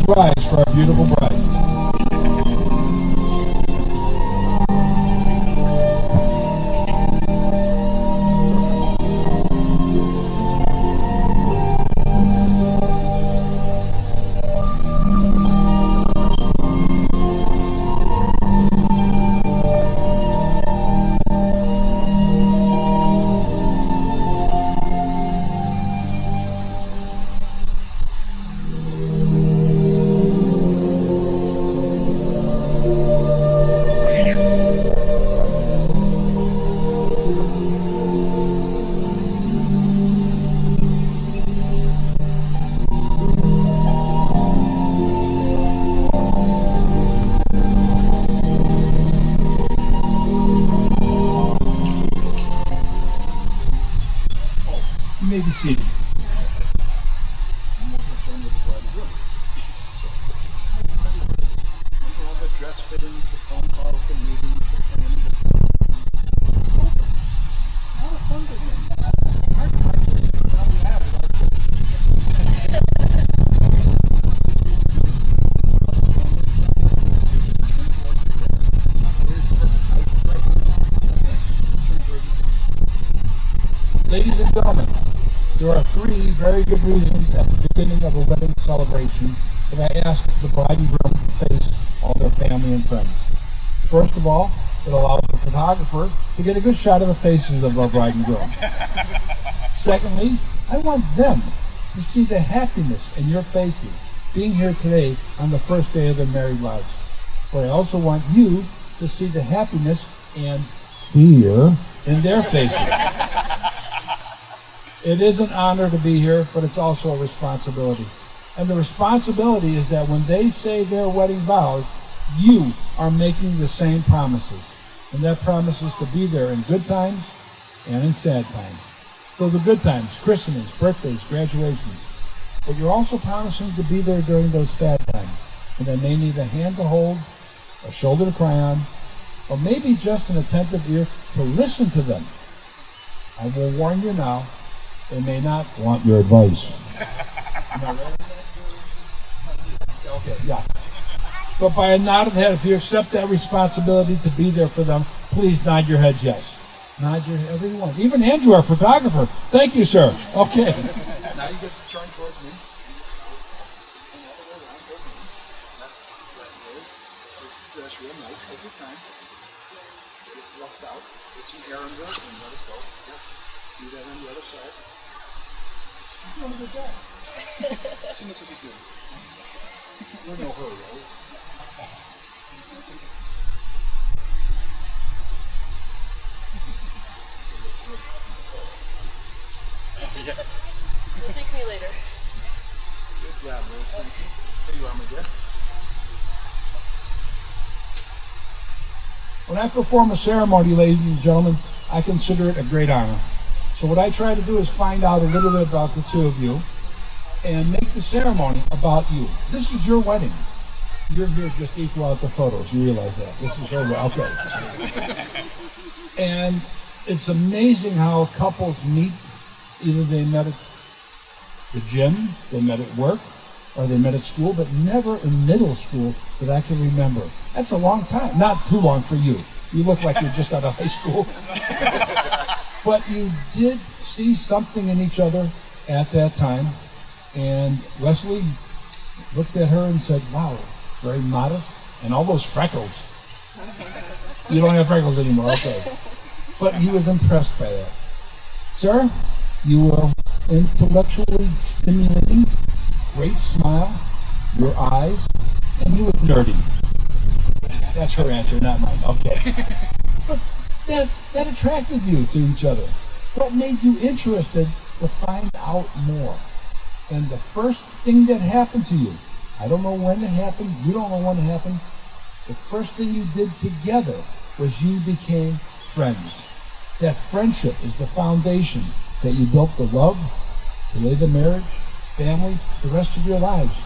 rise for our beautiful bride. You may be seated. Dress fittings, the phone calls, the meetings, the planning, not a fun Ladies and gentlemen, there are three very good reasons at the beginning of a wedding celebration that I ask the bride and groom to face all their family and friends. First of all, it allows the photographer to get a good shot of the faces of our bride and groom. Secondly, I want them to see the happiness in your faces being here today on the first day of their married lives. But I also want you to see the happiness and fear in their faces. It is an honor to be here, but it's also a responsibility. And the responsibility is that when they say their wedding vows, you are making the same promises. And that promise is to be there in good times and in sad times. So the good times, christenings, birthdays, graduations. But you're also promising to be there during those sad times. And they may need a hand to hold, a shoulder to cry on, or maybe just an attentive ear to listen to them. I will warn you now, they may not want your advice. Okay, yeah. But by a nod of the head, if you accept that responsibility to be there for them, please nod your heads yes. Nod your head, everyone. Even Andrew, our photographer. Thank you, sir. Okay. Now you get to turn towards me. Dress real nice. Take your time. Get it roughed out. Get some air under it and let it go. Yep. Do that on the other side. She's doing a good job. See, that's what she's doing. We're in no hurry, right? You'll thank me later. Good job, Rose. Thank you. There you are, my dear. When I perform a ceremony, ladies and gentlemen, I consider it a great honor. So what I try to do is find out a little bit about the two of you and make the ceremony about you. This is your wedding. You're here just to equal out the photos. You realize that. This is your wedding. Okay. And it's amazing how couples meet. Either they met at the gym, they met at work, or they met at school, but never in middle school that I can remember. That's a long time. Not too long for you. You look like you're just out of high school. But you did see something in each other at that time. And Wesley looked at her and said, wow, very modest. And all those freckles. You don't have freckles anymore, okay. But he was impressed by that. Sir, you were intellectually stimulating, great smile, your eyes, and you were nerdy. That's her answer, not mine. Okay. But that attracted you to each other. What made you interested to find out more? And the first thing that happened to you, I don't know when it happened, you don't know when it happened, the first thing you did together was you became friends. That friendship is the foundation that you built the love, today the marriage, family, the rest of your lives.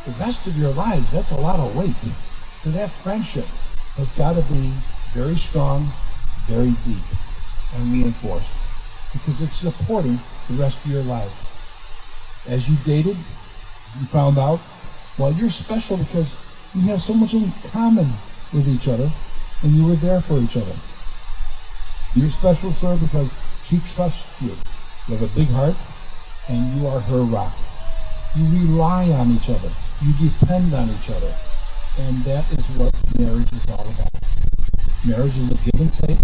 The rest of your lives, that's a lot of weight. So that friendship has got to be very strong, very deep, and reinforced, because it's supporting the rest of your life. As you dated, You found out? Well, you're special because you have so much in common with each other, and you were there for each other. You're special, sir, because she trusts you. You have a big heart, and you are her rock. You rely on each other. You depend on each other. And that is what marriage is all about. Marriage is a give and take.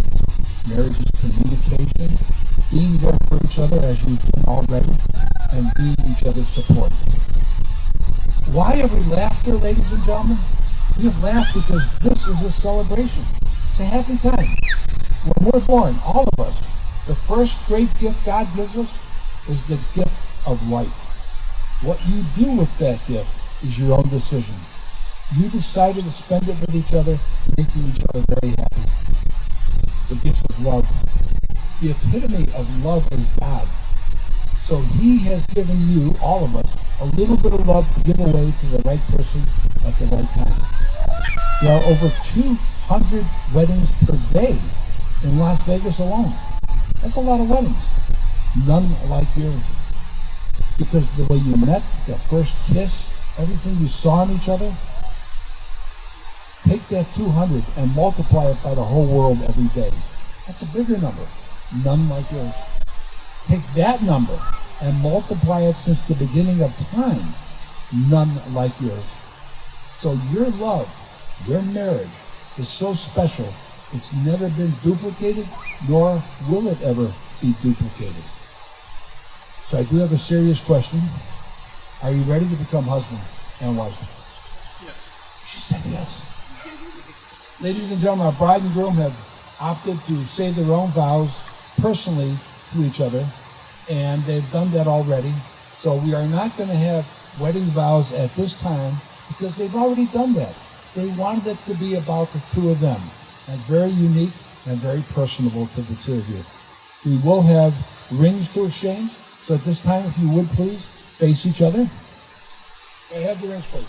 Marriage is communication, being there for each other as you've been already, and being each other's support. Why have we laughter, ladies and gentlemen? We have laughed because this is a celebration. It's a happy time. When we're born, all of us, the first great gift God gives us is the gift of life. What you do with that gift is your own decision. You decided to spend it with each other, making each other very happy. The gift of love. The epitome of love is God. So He has given you, all of us, a little bit of love to give away to the right person at the right time. There are over 200 weddings per day in Las Vegas alone. That's a lot of weddings. None like yours. Because the way you met, the first kiss, everything you saw in each other, take that 200 and multiply it by the whole world every day. That's a bigger number. None like yours. Take that number and multiply it since the beginning of time. None like yours. So your love, your marriage is so special, it's never been duplicated, nor will it ever be duplicated. So I do have a serious question. Are you ready to become husband and wife? Yes. She said yes. Ladies and gentlemen, our bride and groom have opted to say their own vows personally to each other, and they've done that already. So we are not going to have wedding vows at this time because they've already done that. They wanted it to be about the two of them. That's very unique and very personable to the two of you. We will have rings to exchange. So at this time, if you would please face each other. I have the rings, please.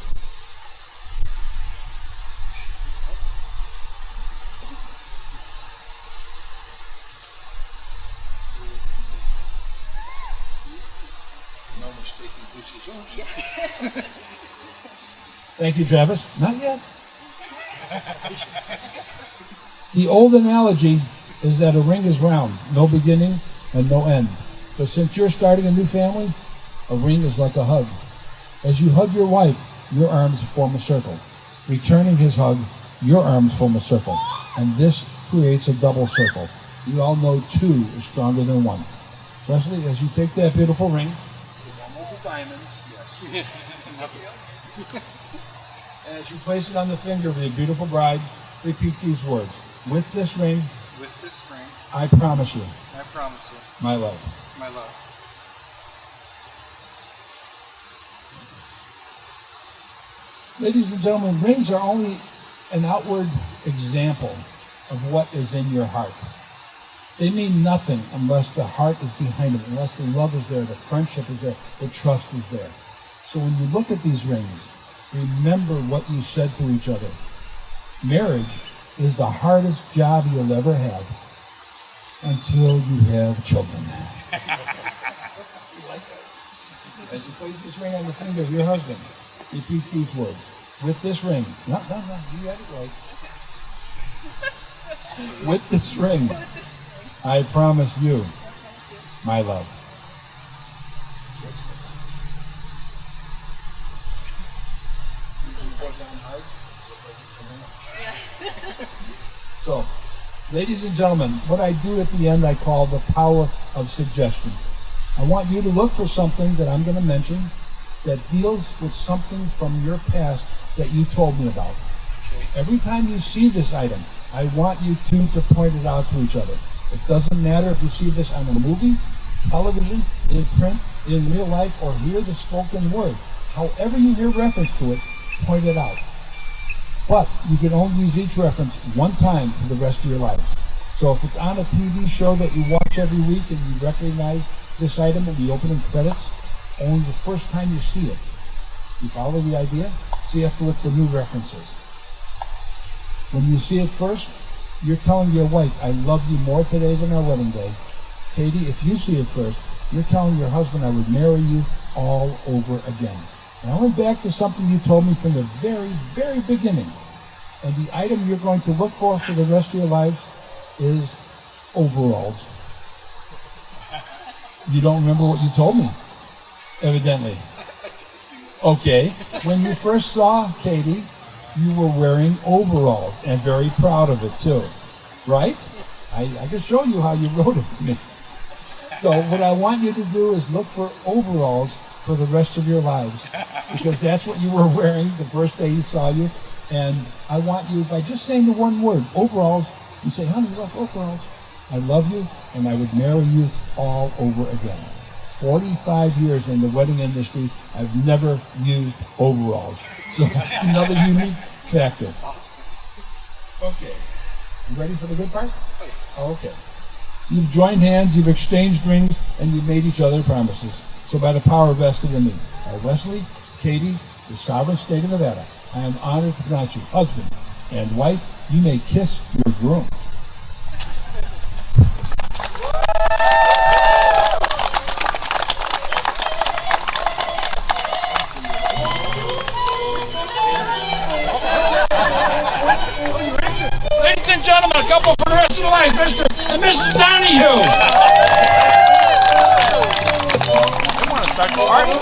No mistaking who's his own. Thank you, Travis. Not yet. The old analogy is that a ring is round, no beginning and no end. But since you're starting a new family, a ring is like a hug. As you hug your wife, your arms form a circle. Returning his hug, your arms form a circle. And this creates a double circle. You all know two is stronger than one. Wesley, as you take that beautiful ring, the one with the diamonds, yes. And as you place it on the finger of your beautiful bride, repeat these words. With this ring, I promise you, my love. My love. Ladies and gentlemen, rings are only an outward example of what is in your heart. They mean nothing unless the heart is behind them, unless the love is there, the friendship is there, the trust is there. So when you look at these rings, remember what you said to each other. Marriage is the hardest job you'll ever have until you have children. As you place this ring on the finger of your husband, repeat these words. With this ring, no, you had it right. With this ring, I promise you, my love. So, ladies and gentlemen, what I do at the end I call the power of suggestion. I want you to look for something that I'm going to mention that deals with something from your past that you told me about. Every time you see this item, I want you two to point it out to each other. It doesn't matter if you see this on a movie, television, in print, in real life, or hear the spoken word. However you hear reference to it, point it out. But you can only use each reference one time for the rest of your lives. So if it's on a TV show that you watch every week and you recognize this item in the opening credits, only the first time you see it. You follow the idea? So you have to look for new references. When you see it first, you're telling your wife, I love you more today than our wedding day. Katie, if you see it first, you're telling your husband, I would marry you all over again. And I went back to something you told me from the very, very beginning. And the item you're going to look for the rest of your lives is overalls. You don't remember what you told me, evidently. Okay. When you first saw Katie, you were wearing overalls and very proud of it too, right? I can show you how you wrote it to me. So what I want you to do is look for overalls for the rest of your lives, because that's what you were wearing the first day he saw you. And I want you, by just saying the one word, overalls, you say, honey, look, overalls. I love you, and I would marry you all over again. 45 years in the wedding industry, I've never used overalls. So another unique factor. Awesome. Okay. You ready for the good part? Okay. You've joined hands, you've exchanged rings, and you've made each other promises. So by the power vested in me, I, Wesley, Katie, the sovereign state of Nevada, I am honored to pronounce you husband and wife. You may kiss your groom. Ladies and gentlemen, a couple for the rest of their lives, Mr. and Mrs. Donahue. I want to start the party.